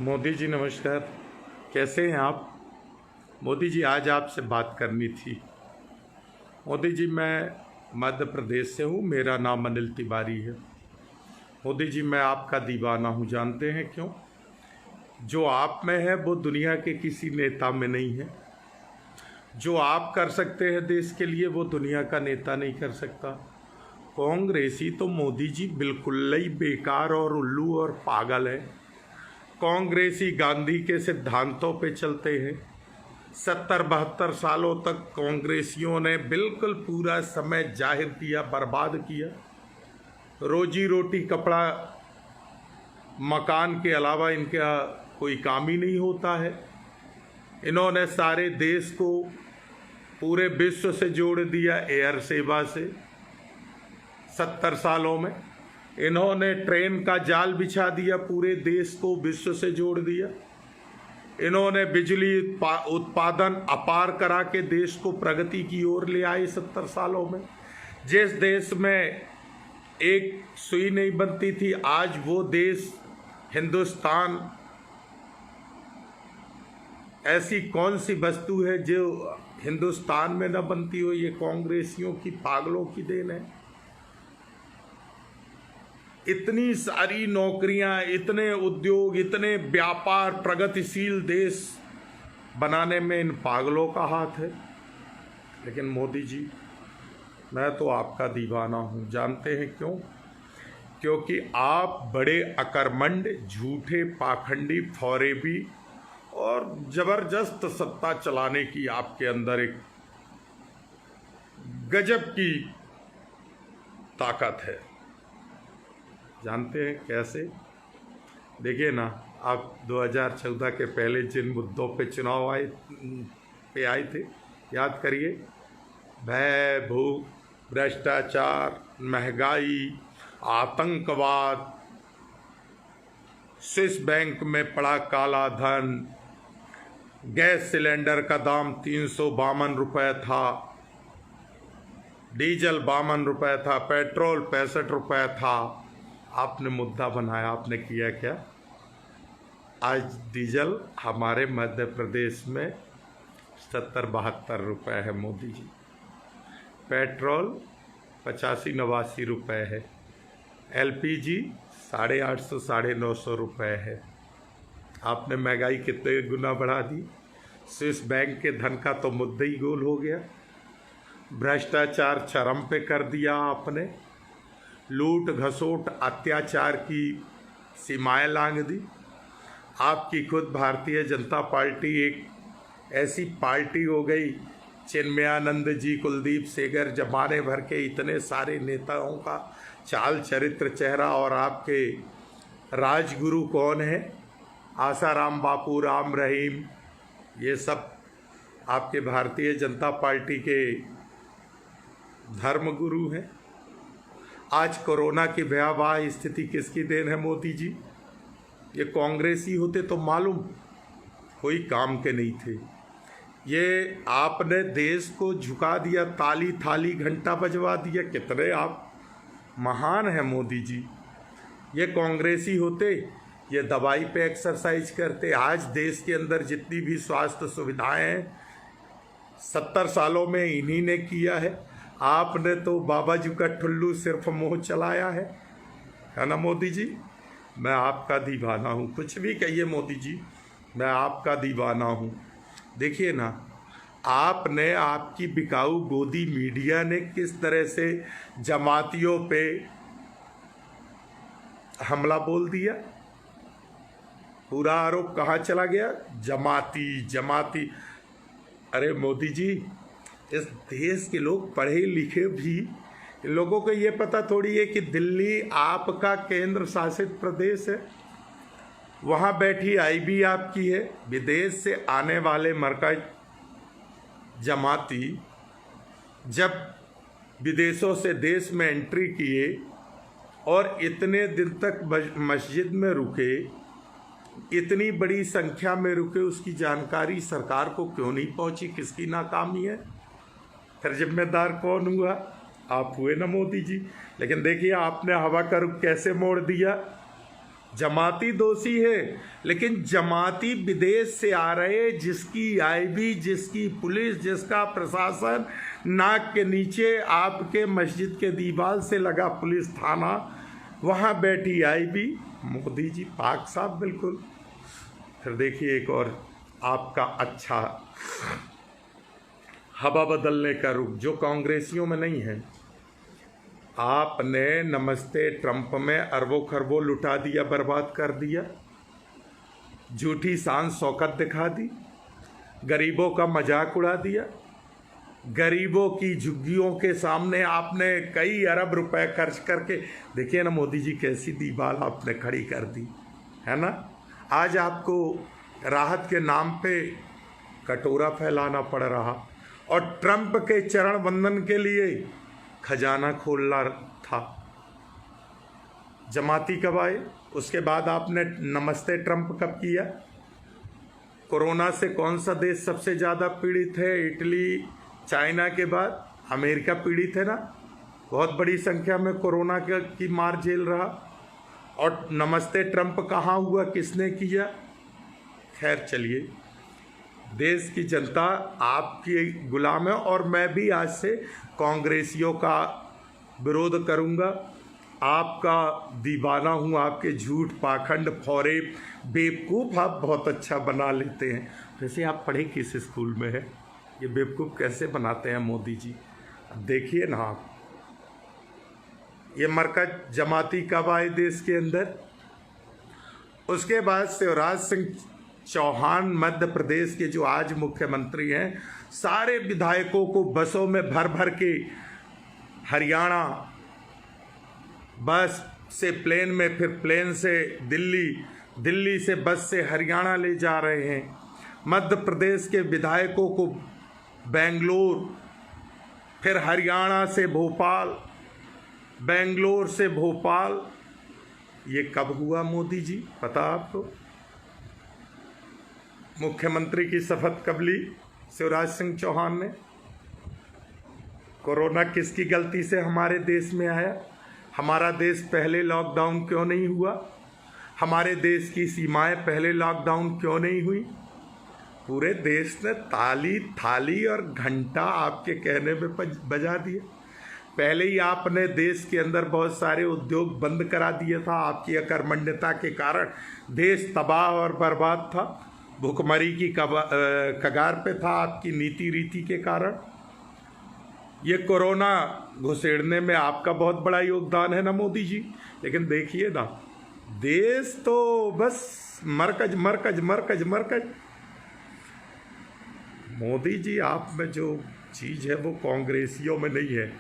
मोदी जी नमस्कार। कैसे हैं आप? मोदी जी आज आपसे बात करनी थी। मोदी जी मैं मध्य प्रदेश से हूँ, मेरा नाम अनिल तिवारी है। मोदी जी मैं आपका दीवाना हूँ, जानते हैं क्यों? जो आप में है वो दुनिया के किसी नेता में नहीं है। जो आप कर सकते हैं देश के लिए वो दुनिया का नेता नहीं कर सकता। कांग्रेसी तो मोदी जी बिल्कुल ही बेकार और उल्लू और पागल है। कांग्रेसी गांधी के सिद्धांतों पे चलते हैं। 70-72 सालों तक कांग्रेसियों ने बिल्कुल पूरा समय जाहिर किया, बर्बाद किया। रोजी रोटी कपड़ा मकान के अलावा इनका कोई काम ही नहीं होता है। इन्होंने सारे देश को पूरे विश्व से जोड़ दिया एयर सेवा से। 70 सालों में इन्होंने ट्रेन का जाल बिछा दिया, पूरे देश को विश्व से जोड़ दिया। इन्होंने बिजली उत्पादन अपार करा के देश को प्रगति की ओर ले आए। 70 सालों में जिस देश में एक सुई नहीं बनती थी, आज वो देश हिंदुस्तान, ऐसी कौन सी वस्तु है जो हिंदुस्तान में न बनती हो? ये कांग्रेसियों की पागलों की देन है। इतनी सारी नौकरियां, इतने उद्योग, इतने व्यापार, प्रगतिशील देश बनाने में इन पागलों का हाथ है। लेकिन मोदी जी मैं तो आपका दीवाना हूं, जानते हैं क्यों? क्योंकि आप बड़े अकर्मण्य, झूठे, पाखंडी, फौरेबी और जबरदस्त सत्ता चलाने की आपके अंदर एक गजब की ताकत है। जानते हैं कैसे? देखिए ना, आप 2014 के पहले जिन मुद्दों पे चुनाव आए थे, याद करिए। भय, भूख, भ्रष्टाचार, महंगाई, आतंकवाद, स्विस बैंक में पड़ा काला धन, गैस सिलेंडर का दाम 352 रुपये था, डीजल 52 रुपये था, पेट्रोल 65 रुपये था। आपने मुद्दा बनाया, आपने किया क्या? आज डीजल हमारे मध्य प्रदेश में 70-72 रुपये है मोदी जी। पेट्रोल 85-89 रुपये है। एलपीजी 850-950 रुपये है। आपने महंगाई कितने गुना बढ़ा दी। स्विस बैंक के धन का तो मुद्दा ही गोल हो गया। भ्रष्टाचार चरम पे कर दिया आपने। लूट घसोट अत्याचार की सीमाएं लांघ दी। आपकी खुद भारतीय जनता पार्टी एक ऐसी पार्टी हो गई, चिन्मयानंद जी, कुलदीप सेंगर, जमाने भर के इतने सारे नेताओं का चाल चरित्र, चेहरा। और आपके राजगुरु कौन है? आसाराम बापू, राम रहीम, ये सब आपके भारतीय जनता पार्टी के धर्मगुरु हैं। आज कोरोना की भयावह स्थिति किसकी देन है मोदी जी? ये कांग्रेसी होते तो मालूम कोई काम के नहीं थे। ये आपने देश को झुका दिया, ताली थाली घंटा बजवा दिया। कितने आप महान हैं मोदी जी। ये कांग्रेसी होते, ये दवाई पे एक्सरसाइज करते। आज देश के अंदर जितनी भी स्वास्थ्य सुविधाएं हैं 70 सालों में इन्हीं ने किया है। आपने तो बाबा जी का ठुल्लू सिर्फ मुँह चलाया है ना मोदी जी? मैं आपका दीवाना हूँ, कुछ भी कहिए मोदी जी, मैं आपका दीवाना हूँ। देखिए ना, आपने, आपकी बिकाऊ गोदी मीडिया ने किस तरह से जमातियों पे हमला बोल दिया। पूरा आरोप कहाँ चला गया? जमाती। अरे मोदी जी, इस देश के लोग पढ़े लिखे भी, लोगों को ये पता थोड़ी है कि दिल्ली आपका केंद्र शासित प्रदेश है। वहाँ बैठी आईबी आपकी है। विदेश से आने वाले मरकज जमाती जब विदेशों से देश में एंट्री किए और इतने दिन तक मस्जिद में रुके, इतनी बड़ी संख्या में रुके, उसकी जानकारी सरकार को क्यों नहीं पहुंची? किसकी नाकामी है? फिर जिम्मेदार कौन हुआ? आप हुए ना मोदी जी। लेकिन देखिए आपने हवा का रुख कैसे मोड़ दिया। जमाती दोषी है, लेकिन जमाती विदेश से आ रहे, जिसकी आईबी, जिसकी पुलिस, जिसका प्रशासन, नाक के नीचे आपके मस्जिद के दीवार से लगा पुलिस थाना, वहाँ बैठी आईबी, मोदी जी पाक साहब बिल्कुल। फिर देखिए एक और आपका अच्छा हवा बदलने का रुख जो कांग्रेसियों में नहीं है। आपने नमस्ते ट्रंप में अरबों खरबों लुटा दिया, बर्बाद कर दिया, झूठी शान शौकत दिखा दी, गरीबों का मजाक उड़ा दिया, गरीबों की झुग्गियों के सामने आपने कई अरब रुपए खर्च करके, देखिए ना मोदी जी कैसी दीवार आपने खड़ी कर दी है ना। आज आपको राहत के नाम पे कटोरा फैलाना पड़ रहा, और ट्रंप के चरण वंदन के लिए खजाना खोलना था। जमाती कब आए? उसके बाद आपने नमस्ते ट्रंप कब किया? कोरोना से कौन सा देश सबसे ज़्यादा पीड़ित है? इटली, चाइना के बाद अमेरिका पीड़ित है ना, बहुत बड़ी संख्या में कोरोना की मार झेल रहा। और नमस्ते ट्रंप कहाँ हुआ, किसने किया? खैर चलिए, देश की जनता आपकी गुलाम है, और मैं भी आज से कांग्रेसियों का विरोध करूंगा। आपका दीवाना हूँ, आपके झूठ, पाखंड, फौरेब, बेवकूफ़ आप बहुत अच्छा बना लेते हैं। वैसे आप पढ़े किस स्कूल में है? ये बेवकूफ़ कैसे बनाते हैं मोदी जी? देखिए ना आप, ये मरकज जमाती कब आए देश के अंदर? उसके बाद शिवराज सिंह चौहान मध्य प्रदेश के जो आज मुख्यमंत्री हैं, सारे विधायकों को बसों में भर भर के हरियाणा, बस से प्लेन में, फिर प्लेन से दिल्ली, दिल्ली से बस से हरियाणा ले जा रहे हैं। मध्य प्रदेश के विधायकों को बेंगलोर, फिर हरियाणा से भोपाल, बेंगलोर से भोपाल। ये कब हुआ मोदी जी, पता आपको? मुख्यमंत्री की शपथ कब ली शिवराज सिंह चौहान ने? कोरोना किसकी गलती से हमारे देश में आया? हमारा देश पहले लॉकडाउन क्यों नहीं हुआ? हमारे देश की सीमाएं पहले लॉकडाउन क्यों नहीं हुई? पूरे देश ने ताली, थाली और घंटा आपके कहने में बजा दिए। पहले ही आपने देश के अंदर बहुत सारे उद्योग बंद करा दिया था। आपकी अकर्मण्यता के कारण देश तबाह और बर्बाद था, भुखमरी की कगार पे था आपकी नीति रीति के कारण। ये कोरोना घुसेड़ने में आपका बहुत बड़ा योगदान है ना मोदी जी। लेकिन देखिए ना, देश तो बस मरकज मरकज मरकज मरकज। मोदी जी, आप में जो चीज़ है वो कांग्रेसियों में नहीं है।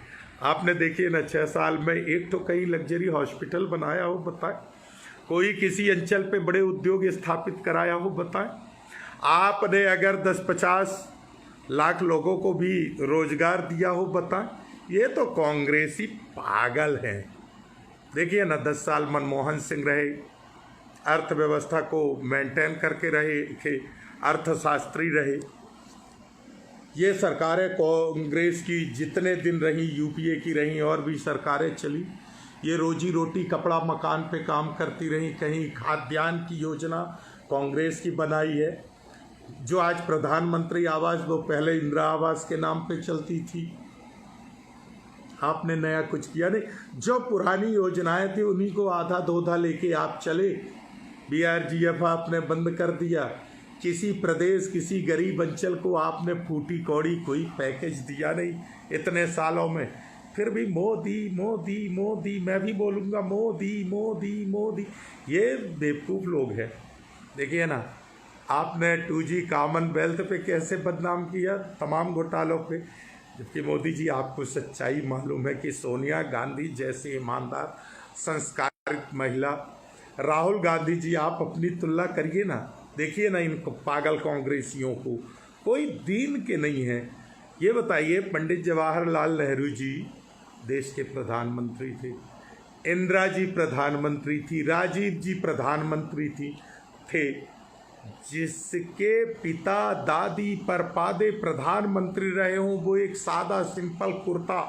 आपने देखिए ना, 6 साल में एक तो कहीं लग्जरी हॉस्पिटल बनाया हो बताएं? कोई किसी अंचल पे बड़े उद्योग स्थापित कराया हो बताएं? आपने अगर 10-50 लाख लोगों को भी रोजगार दिया हो बताएं? ये तो कांग्रेसी पागल हैं। देखिए ना, 10 साल मनमोहन सिंह रहे, अर्थव्यवस्था को मेंटेन करके रहे, अर्थशास्त्री रहे। ये सरकारें कांग्रेस की जितने दिन रही, यूपीए की रहीं, और भी सरकारें चली, ये रोजी रोटी, कपड़ा, मकान पे काम करती रहीं। कहीं खाद्यान्न की योजना कांग्रेस की बनाई है। जो आज प्रधानमंत्री आवास, वो पहले इंदिरा आवास के नाम पे चलती थी। आपने नया कुछ किया नहीं। जो पुरानी योजनाएं थी उन्हीं को आधा धोधा लेके आप चले। बीआरजीएफ आपने बंद कर दिया। किसी प्रदेश, किसी गरीब अंचल को आपने फूटी कौड़ी कोई पैकेज दिया नहीं इतने सालों में। फिर भी मोदी मोदी मोदी, मैं भी बोलूँगा मोदी मोदी मोदी। ये बेवकूफ़ लोग हैं। देखिए ना, आपने 2G कॉमनवेल्थ पे कैसे बदनाम किया, तमाम घोटालों पे। जबकि मोदी जी, आपको सच्चाई मालूम है कि सोनिया गांधी जैसी ईमानदार, संस्कारित महिला, राहुल गांधी जी, आप अपनी तुलना करिए ना। देखिए ना, इन पागल कांग्रेसियों को कोई दीन के नहीं है। ये बताइए, पंडित जवाहरलाल नेहरू जी देश के प्रधानमंत्री थे, इंदिरा जी प्रधानमंत्री थी, राजीव जी प्रधानमंत्री थे। जिसके पिता दादी परपादे प्रधानमंत्री रहे हों, वो एक सादा सिंपल कुर्ता,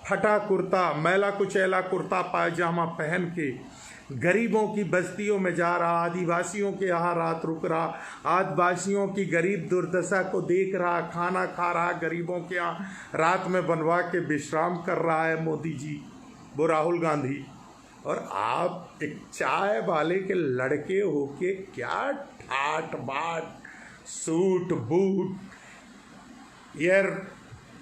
फटा कुर्ता, मैला कुचैला कुर्ता पायजामा पहन के गरीबों की बस्तियों में जा रहा, आदिवासियों के यहाँ रात रुक रहा, आदिवासियों की गरीब दुर्दशा को देख रहा, खाना खा रहा, गरीबों के यहाँ रात में बनवा के विश्राम कर रहा है मोदी जी, वो राहुल गांधी। और आप एक चाय वाले के लड़के होके क्या ठाट बाट, सूट बूट,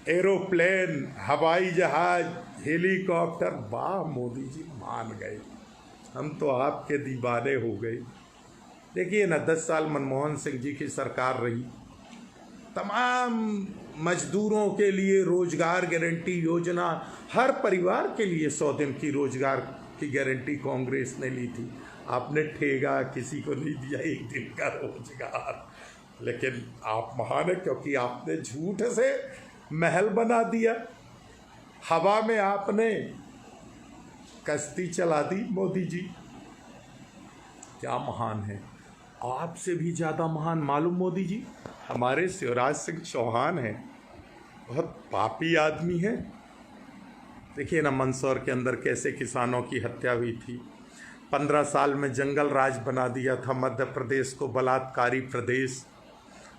एरोप्लेन, हवाई जहाज, हेलीकॉप्टर, वाह मोदी जी मान गए, हम तो आपके दीवाने हो गए। देखिए ना, 10 साल मनमोहन सिंह जी की सरकार रही, तमाम मजदूरों के लिए रोजगार गारंटी योजना, हर परिवार के लिए 100 दिन की रोजगार की गारंटी कांग्रेस ने ली थी। आपने ठेगा किसी को नहीं दिया 1 दिन का रोजगार, लेकिन आप महान है क्योंकि आपने झूठ से महल बना दिया, हवा में आपने कश्ती चला दी। मोदी जी क्या महान है, आपसे भी ज़्यादा महान मालूम मोदी जी हमारे शिवराज सिंह चौहान हैं, बहुत पापी आदमी है। देखिए ना, मंदसौर के अंदर कैसे किसानों की हत्या हुई थी, 15 साल में जंगल राज बना दिया था मध्य प्रदेश को, बलात्कारी प्रदेश,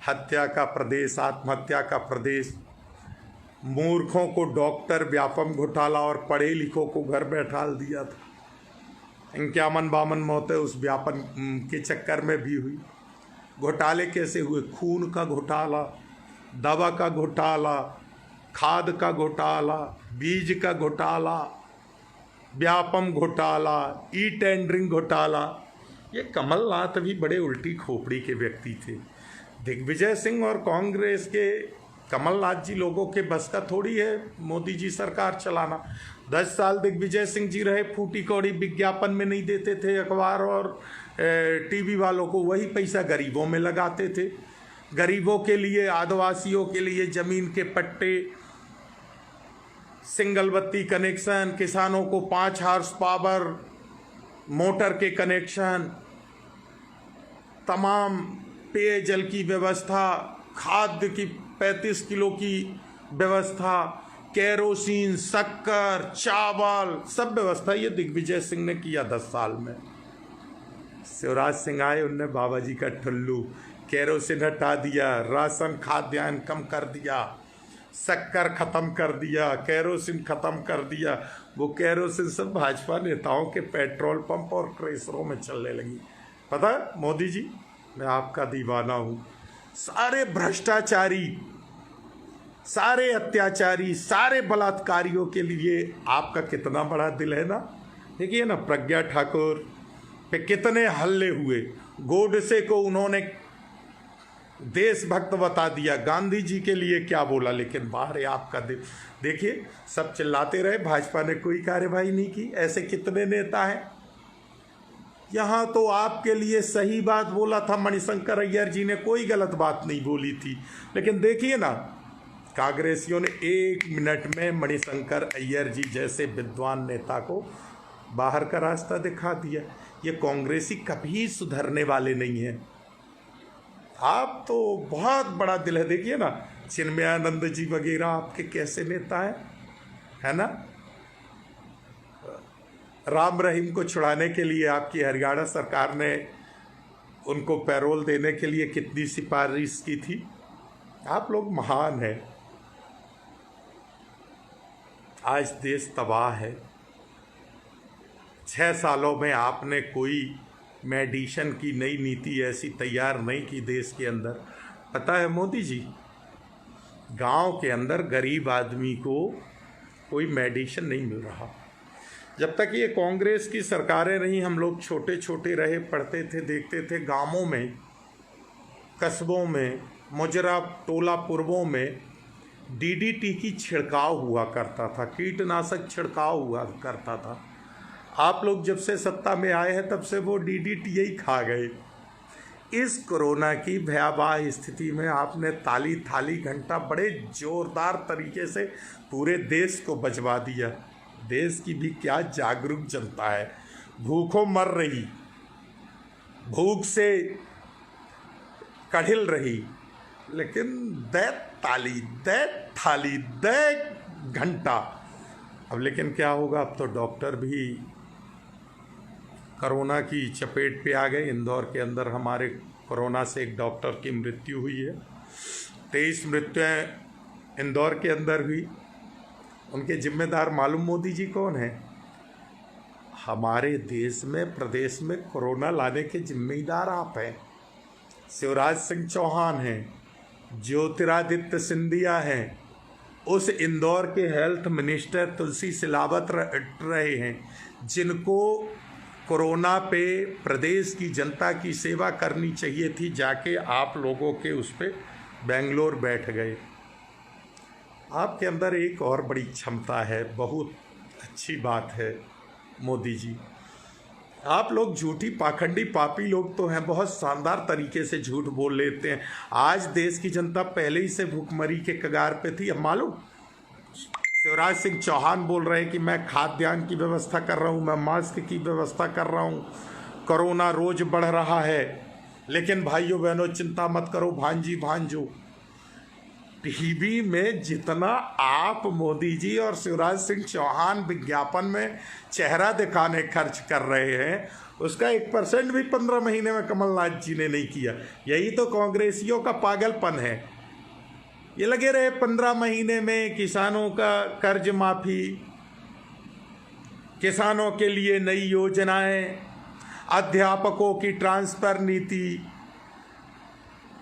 हत्या का प्रदेश, आत्महत्या का प्रदेश, मूर्खों को डॉक्टर, व्यापम घोटाला और पढ़े लिखों को घर बैठा दिया था। 51-52 मौतें उस व्यापन के चक्कर में भी हुई। घोटाले कैसे हुए, खून का घोटाला, दवा का घोटाला, खाद का घोटाला, बीज का घोटाला, व्यापम घोटाला, ई टेंडरिंग घोटाला। ये कमलनाथ भी बड़े उल्टी खोपड़ी के व्यक्ति थे। दिग्विजय सिंह और कांग्रेस के कमलनाथ जी लोगों के बस का थोड़ी है मोदी जी सरकार चलाना। 10 साल दिग्विजय सिंह जी रहे, फूटी कौड़ी विज्ञापन में नहीं देते थे अखबार और टीवी वालों को, वही पैसा गरीबों में लगाते थे। गरीबों के लिए, आदिवासियों के लिए ज़मीन के पट्टे, सिंगल बत्ती कनेक्शन, किसानों को 5 हॉर्स पावर मोटर के कनेक्शन, तमाम पेयजल की व्यवस्था, खाद्य की 35 किलो की व्यवस्था, केरोसिन, शक्कर, चावल, सब व्यवस्था ये दिग्विजय सिंह ने किया 10 साल में। शिवराज सिंह आए, उनने बाबा जी का ठुल्लू, केरोसिन हटा दिया, राशन खाद्यान्न कम कर दिया, शक्कर ख़त्म कर दिया, केरोसिन ख़त्म कर दिया। वो केरोसिन सब भाजपा नेताओं के पेट्रोल पंप और क्रेशरों में चलने लगी। पता है मोदी जी, मैं आपका दीवाना हूँ। सारे भ्रष्टाचारी, सारे अत्याचारी, सारे बलात्कारियों के लिए आपका कितना बड़ा दिल है ना। देखिए ना, प्रज्ञा ठाकुर पे कितने हल्ले हुए, गोडसे को उन्होंने देशभक्त बता दिया, गांधी जी के लिए क्या बोला, लेकिन बाहर है आपका दिल। देखिए, सब चिल्लाते रहे, भाजपा ने कोई कार्यवाही नहीं की। ऐसे कितने नेता हैं। यहाँ तो आपके लिए सही बात बोला था मणिशंकर अय्यर जी ने, कोई गलत बात नहीं बोली थी। लेकिन देखिए ना, कांग्रेसियों ने 1 मिनट में मणिशंकर अय्यर जी जैसे विद्वान नेता को बाहर का रास्ता दिखा दिया। ये कांग्रेसी कभी सुधरने वाले नहीं हैं। आप तो बहुत बड़ा दिल है। देखिए ना, चिन्मयानंद जी वगैरह आपके कैसे नेता हैं, है ना। राम रहीम को छुड़ाने के लिए आपकी हरियाणा सरकार ने उनको पैरोल देने के लिए कितनी सिफारिश की थी। आप लोग महान हैं। आज देश तबाह है। 6 सालों में आपने कोई मेडिसिन की नई नीति ऐसी तैयार नहीं की देश के अंदर। पता है मोदी जी, गांव के अंदर गरीब आदमी को कोई मेडिसिन नहीं मिल रहा। जब तक ये कांग्रेस की सरकारें रहीं, हम लोग छोटे छोटे रहे, पढ़ते थे, देखते थे, गांवों में, कस्बों में, मुजरा टोला पूर्वों में डीडीटी की छिड़काव हुआ करता था, कीटनाशक छिड़काव हुआ करता था। आप लोग जब से सत्ता में आए हैं तब से वो डीडीटी ही खा गए। इस कोरोना की भयावह स्थिति में आपने ताली थाली घंटा बड़े जोरदार तरीके से पूरे देश को बचवा दिया। देश की भी क्या जागरूक जनता है, भूखों मर रही, भूख से कढ़िल रही, लेकिन दे ताली, दे थाली, दे घंटा। अब लेकिन क्या होगा, अब तो डॉक्टर भी कोरोना की चपेट पे आ गए। इंदौर के अंदर हमारे कोरोना से एक डॉक्टर की मृत्यु हुई है। 23 मृत्युएं इंदौर के अंदर हुई। उनके जिम्मेदार मालूम मोदी जी कौन है? हमारे देश में, प्रदेश में कोरोना लाने के जिम्मेदार आप हैं। शिवराज सिंह चौहान हैं, ज्योतिरादित्य सिंधिया हैं, उस इंदौर के हेल्थ मिनिस्टर तुलसी सिलावत रहे हैं, जिनको कोरोना पे प्रदेश की जनता की सेवा करनी चाहिए थी, जाके आप लोगों के उस पे बेंगलोर बैठ गए। आपके अंदर एक और बड़ी क्षमता है, बहुत अच्छी बात है मोदी जी। आप लोग झूठी पाखंडी पापी लोग तो हैं, बहुत शानदार तरीके से झूठ बोल लेते हैं। आज देश की जनता पहले ही से भूखमरी के कगार पे थी। अब मालूम शिवराज सिंह चौहान बोल रहे हैं कि मैं खाद्यान्न की व्यवस्था कर रहा हूँ, मैं मास्क की व्यवस्था कर रहा हूँ, कोरोना रोज बढ़ रहा है। लेकिन भाइयों बहनों चिंता मत करो भांजी भांजो, टीवी में जितना आप मोदी जी और शिवराज सिंह चौहान विज्ञापन में चेहरा दिखाने खर्च कर रहे हैं, उसका 1% भी 15 महीने में कमलनाथ जी ने नहीं किया। यही तो कांग्रेसियों का पागलपन है। ये लगे रहे 15 महीने में किसानों का कर्ज माफी, किसानों के लिए नई योजनाएं, अध्यापकों की ट्रांसफर नीति,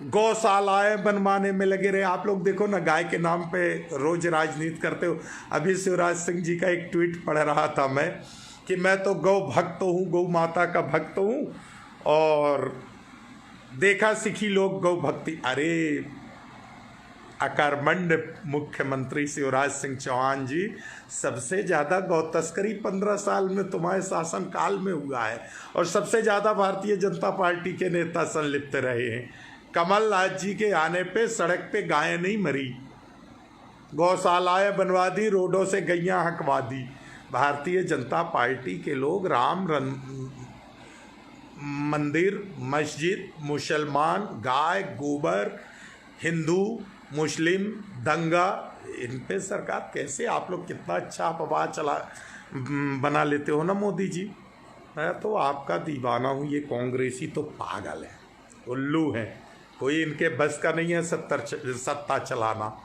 गौशालाएं बनवाने में लगे रहे। आप लोग देखो ना, गाय के नाम पे रोज राजनीति करते हो। अभी शिवराज सिंह जी का एक ट्वीट पढ़ रहा था मैं कि मैं तो गौ भक्त हूँ, गौ माता का भक्त हूँ, और देखा सीखी लोग गौ भक्ति। अरे अकर्मण्य मुख्यमंत्री शिवराज सिंह चौहान जी, सबसे ज़्यादा गौ तस्करी 15 साल में तुम्हारे शासन काल में हुआ है, और सबसे ज़्यादा भारतीय जनता पार्टी के नेता संलिप्त रहे हैं। कमलनाथ जी के आने पे सड़क पे गायें नहीं मरी, गौशालाएं बनवा दी, रोडों से गैयां हकवा दी। भारतीय जनता पार्टी के लोग राम मंदिर, मस्जिद, मुसलमान, गाय, गोबर, हिंदू, मुस्लिम, दंगा, इन पे सरकार कैसे, आप लोग कितना अच्छा अफवाह चला बना लेते हो ना मोदी जी। मैं तो आपका दीवाना हूँ। ये कांग्रेसी तो पागल है, उल्लू हैं, कोई इनके बस का नहीं है सत्ता चलाना।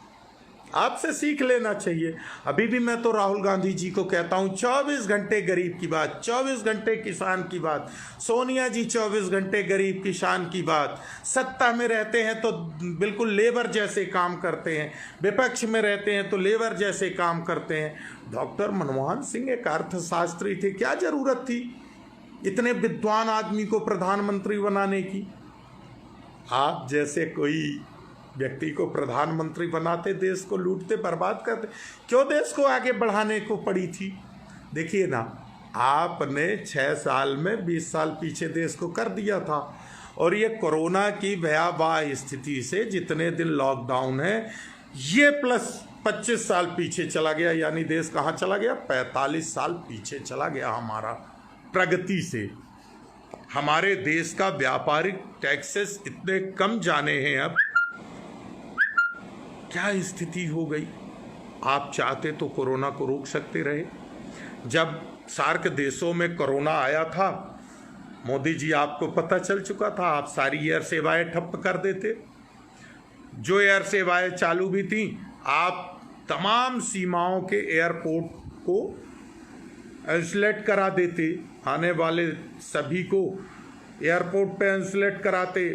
आपसे सीख लेना चाहिए। अभी भी मैं तो राहुल गांधी जी को कहता हूँ, 24 घंटे गरीब की बात, 24 घंटे किसान की बात। सोनिया जी 24 घंटे गरीब किसान की बात। सत्ता में रहते हैं तो बिल्कुल लेबर जैसे काम करते हैं, विपक्ष में रहते हैं तो लेबर जैसे काम करते हैं। डॉक्टर मनमोहन सिंह एक अर्थशास्त्री थे, क्या जरूरत थी इतने विद्वान आदमी को प्रधानमंत्री बनाने की? आप जैसे कोई व्यक्ति को प्रधानमंत्री बनाते, देश को लूटते, बर्बाद करते। क्यों देश को आगे बढ़ाने को पड़ी थी? देखिए ना, आपने 6 साल में 20 साल पीछे देश को कर दिया था। और ये कोरोना की भयावह स्थिति से जितने दिन लॉकडाउन है, ये प्लस 25 साल पीछे चला गया। यानी देश कहाँ चला गया? 45 साल पीछे चला गया हमारा प्रगति से। हमारे देश का व्यापारिक टैक्सेस इतने कम जाने हैं, अब क्या स्थिति हो गई। आप चाहते तो कोरोना को रोक सकते रहे। जब सार्क देशों में कोरोना आया था, मोदी जी आपको पता चल चुका था, आप सारी एयर सेवाएं ठप्प कर देते। जो एयर सेवाएं चालू भी थी, आप तमाम सीमाओं के एयरपोर्ट को आइसोलेट करा देते। आने वाले सभी को एयरपोर्ट पे आइसोलेट कराते,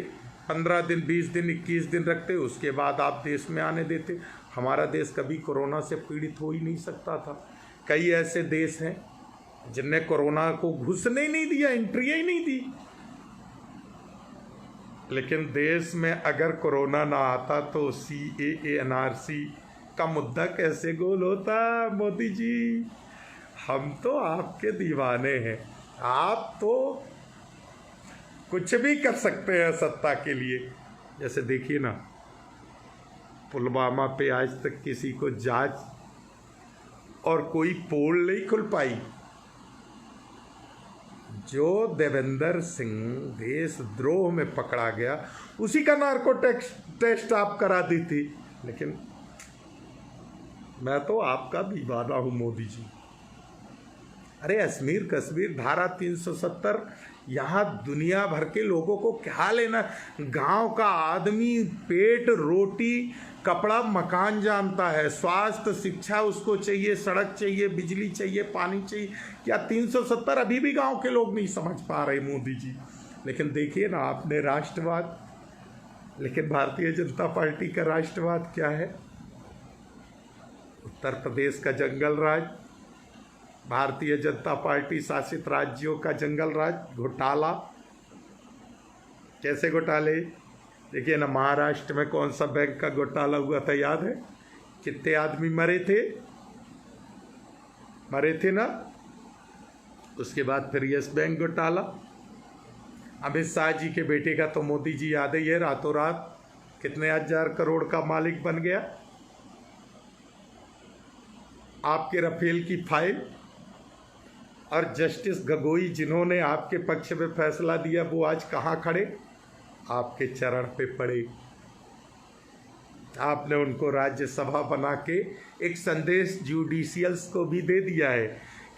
15 दिन, 20 दिन, 21 दिन रखते, उसके बाद आप देश में आने देते। हमारा देश कभी कोरोना से पीड़ित हो ही नहीं सकता था। कई ऐसे देश हैं जिनने कोरोना को घुसने ही नहीं दिया, एंट्री ही नहीं दी। लेकिन देश में अगर कोरोना ना आता तो CAA NRC का मुद्दा कैसे गोल होता? मोदी जी, हम तो आपके दीवाने हैं। आप तो कुछ भी कर सकते हैं सत्ता के लिए। जैसे देखिए ना, पुलवामा पे आज तक किसी को जांच और कोई पोल नहीं खुल पाई। जो देवेंद्र सिंह देशद्रोह में पकड़ा गया, उसी का नार्को टेस्ट आप करा दी थी। लेकिन मैं तो आपका दीवाना हूं मोदी जी। अरे अश्मीर कश्मीर धारा 370, यहाँ दुनिया भर के लोगों को क्या लेना। गांव का आदमी पेट रोटी कपड़ा मकान जानता है, स्वास्थ्य शिक्षा उसको चाहिए, सड़क चाहिए, बिजली चाहिए, पानी चाहिए। क्या 370 अभी भी गांव के लोग नहीं समझ पा रहे मोदी जी। लेकिन देखिए ना, आपने राष्ट्रवाद, लेकिन भारतीय जनता पार्टी का राष्ट्रवाद क्या है? उत्तर प्रदेश का जंगल राज, भारतीय जनता पार्टी शासित राज्यों का जंगल राज, घोटाला। कैसे घोटाले? देखिए ना, महाराष्ट्र में कौन सा बैंक का घोटाला हुआ था याद है? कितने आदमी मरे थे ना। उसके बाद फिर यस बैंक घोटाला। अमित शाह जी के बेटे का तो मोदी जी याद ही है, रातों रात कितने हजार करोड़ का मालिक बन गया। आपके रफेल की फाइल और जस्टिस गगोई जिन्होंने आपके पक्ष में फैसला दिया, वो आज कहाँ खड़े? आपके चरण पे पड़े। आपने उनको राज्यसभा बना के एक संदेश जुडिशियल्स को भी दे दिया है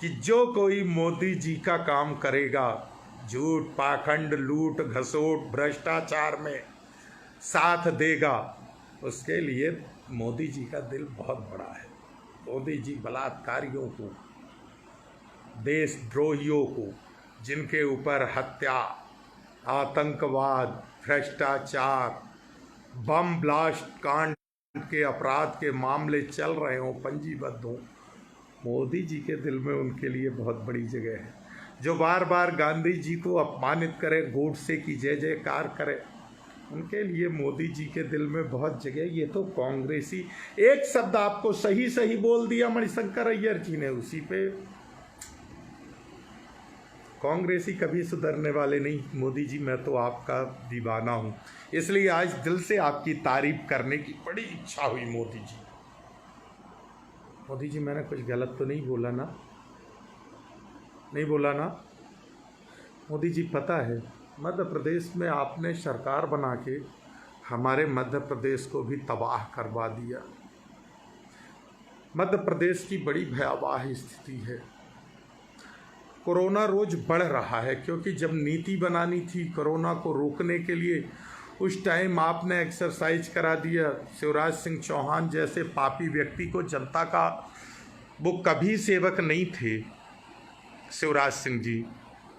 कि जो कोई मोदी जी का काम करेगा, झूठ पाखंड लूट घसोट भ्रष्टाचार में साथ देगा, उसके लिए मोदी जी का दिल बहुत बड़ा है। मोदी जी बलात्कारियों को, देशद्रोहियों को, जिनके ऊपर हत्या, आतंकवाद, भ्रष्टाचार, बम ब्लास्ट कांड के अपराध के मामले चल रहे हों, पंजीबद्ध हों, मोदी जी के दिल में उनके लिए बहुत बड़ी जगह है। जो बार बार गांधी जी को अपमानित करे, गोडसे की जय जयकार करे, उनके लिए मोदी जी के दिल में बहुत जगह। ये तो कांग्रेसी, एक शब्द आपको सही सही बोल दिया मणिशंकर अय्यर जी ने, उसी पे कांग्रेसी कभी सुधरने वाले नहीं। मोदी जी, मैं तो आपका दीवाना हूँ, इसलिए आज दिल से आपकी तारीफ करने की बड़ी इच्छा हुई। मोदी जी मैंने कुछ गलत तो नहीं बोला ना? नहीं बोला ना? मोदी जी, पता है मध्य प्रदेश में आपने सरकार बना के हमारे मध्य प्रदेश को भी तबाह करवा दिया। मध्य प्रदेश की बड़ी भयावह स्थिति है। कोरोना रोज बढ़ रहा है, क्योंकि जब नीति बनानी थी कोरोना को रोकने के लिए, उस टाइम आपने एक्सरसाइज करा दिया। शिवराज सिंह चौहान जैसे पापी व्यक्ति को, जनता का वो कभी सेवक नहीं थे। शिवराज सिंह जी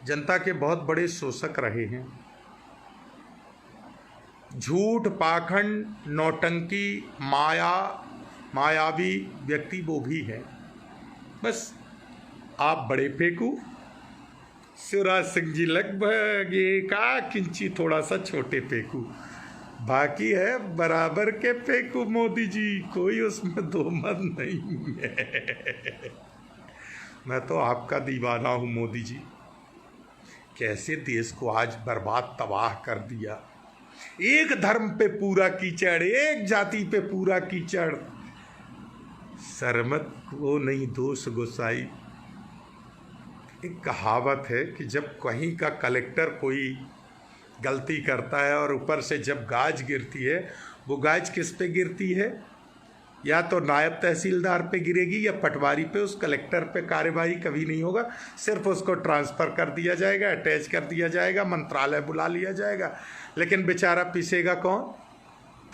जनता के बहुत बड़े शोषक रहे हैं। झूठ पाखंड नौटंकी मायावी व्यक्ति वो भी है। बस आप बड़े फेंकू, शिवराज सिंह जी लगभग एक इंची थोड़ा सा छोटे फेंकू, बाकी है बराबर के फेंकू। मोदी जी, कोई उसमें दो मत नहीं है। मैं तो आपका दीवाना हूँ मोदी जी। कैसे देश को आज बर्बाद तबाह कर दिया। एक धर्म पे पूरा कीचड़, एक जाति पे पूरा कीचड़। सरमत को नहीं दोष गोसाई। एक कहावत है कि जब कहीं का कलेक्टर कोई गलती करता है और ऊपर से जब गाज गिरती है, वो गाज किस पे गिरती है? या तो नायब तहसीलदार पे गिरेगी या पटवारी पे। उस कलेक्टर पे कार्यवाही कभी नहीं होगा, सिर्फ उसको ट्रांसफ़र कर दिया जाएगा, अटैच कर दिया जाएगा, मंत्रालय बुला लिया जाएगा। लेकिन बेचारा पिसेगा कौन?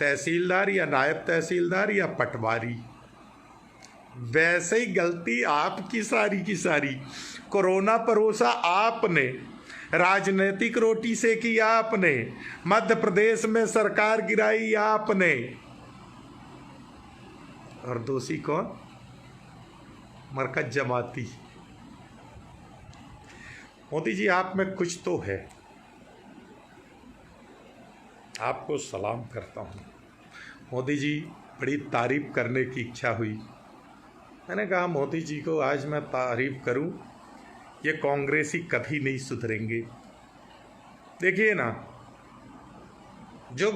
तहसीलदार या नायब तहसीलदार या पटवारी। वैसे ही गलती आपकी सारी की सारी। कोरोना परोसा आपने, राजनीतिक रोटी से की आपने, मध्य प्रदेश में सरकार गिराई आपने, और दोषी कौन? मरकज जमाती। मोदी जी, आप में कुछ तो है। आपको सलाम करता हूँ मोदी जी। बड़ी तारीफ करने की इच्छा हुई। मैंने कहा मोदी जी को आज मैं तारीफ करूं, ये कांग्रेसी कभी नहीं सुधरेंगे। देखिए ना, जो